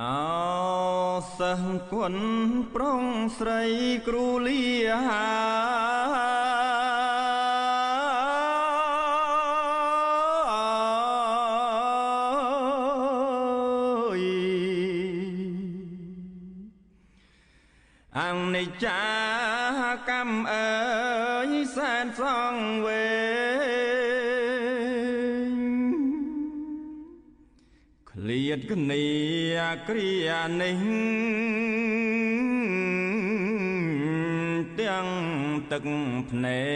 អោសិស្សគុណប្រុងស្រីគ្រូលាអង្គនិច្ចាកម្មអើយសែនសងវេឃ្លាតគ្នាគ្រានេះទាំងទឹកភ្នែ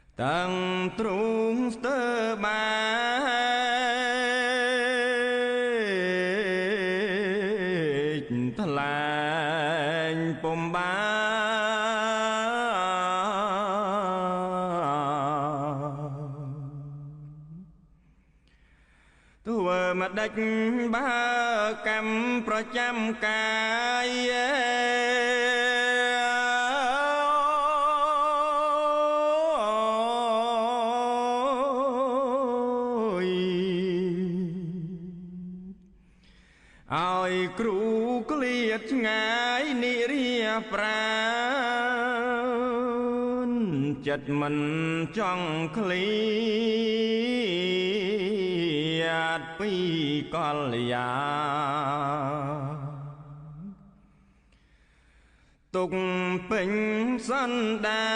កតាំងទ្រូងស្ទើបែកថ្លែងពុំបានធ្វើមកដេចបើកម្មប្រចាំកាយឲ្យគ្រូក្លៀតឆ្ងាយនិរាប្រានចិត្តមិនចង់ឃ្លៀតពីកលយាទុកពេញសន្តា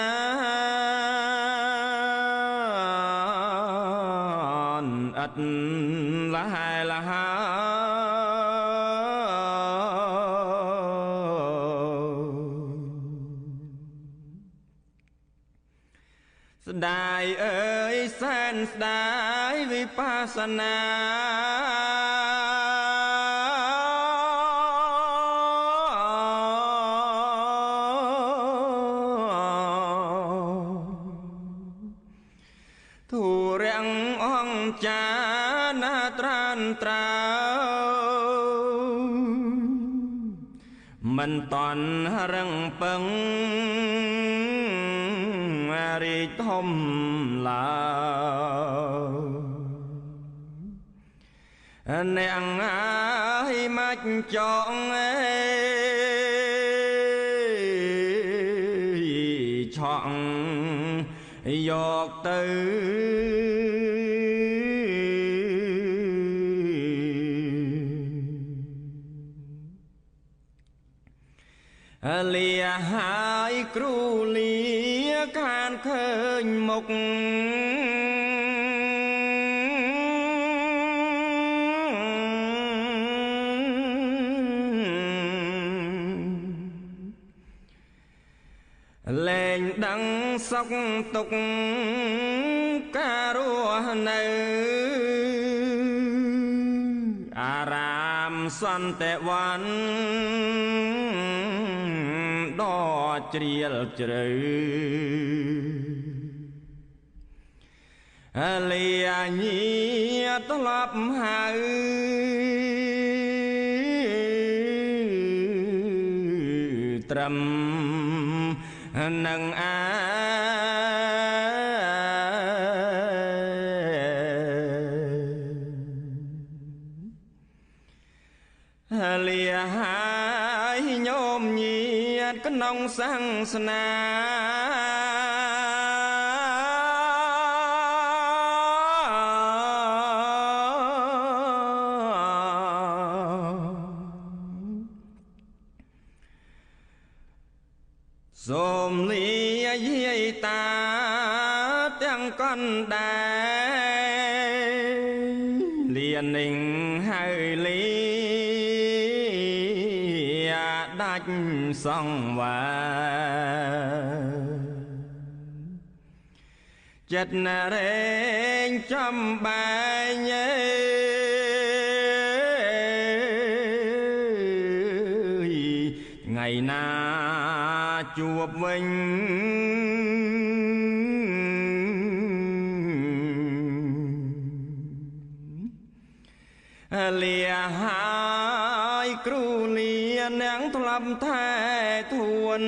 នអត់លហែលហើស្ដាយអើយសែនស្ដាយវិបស្សនាធូរាំងអង្ចាណាត្រានត្រើមិនតន់រឹងពឹងរីកធំឡើយអ្នកហើយមកចងឆក់យកទៅលាហើយគ្រូលាខានឃើញមុខលែងដឹងសុខទុក្ខការរស់នៅអារាមសន្តិវ័នដ៏ជ្រាលជ្រៅលាញាត្រឡប់ហៅត្រឹមនឹងលាហើយញោមញាតក្នុងសង្សនាសូមលាយាយតាទាំងកណ្ដែរលានិងហើយលាដាច់សង្វាចិត្តណរែងចំបែងថ្ងៃណាជួបវិញលាហើយគ្រូលានាងធ្លាប់ថែទួន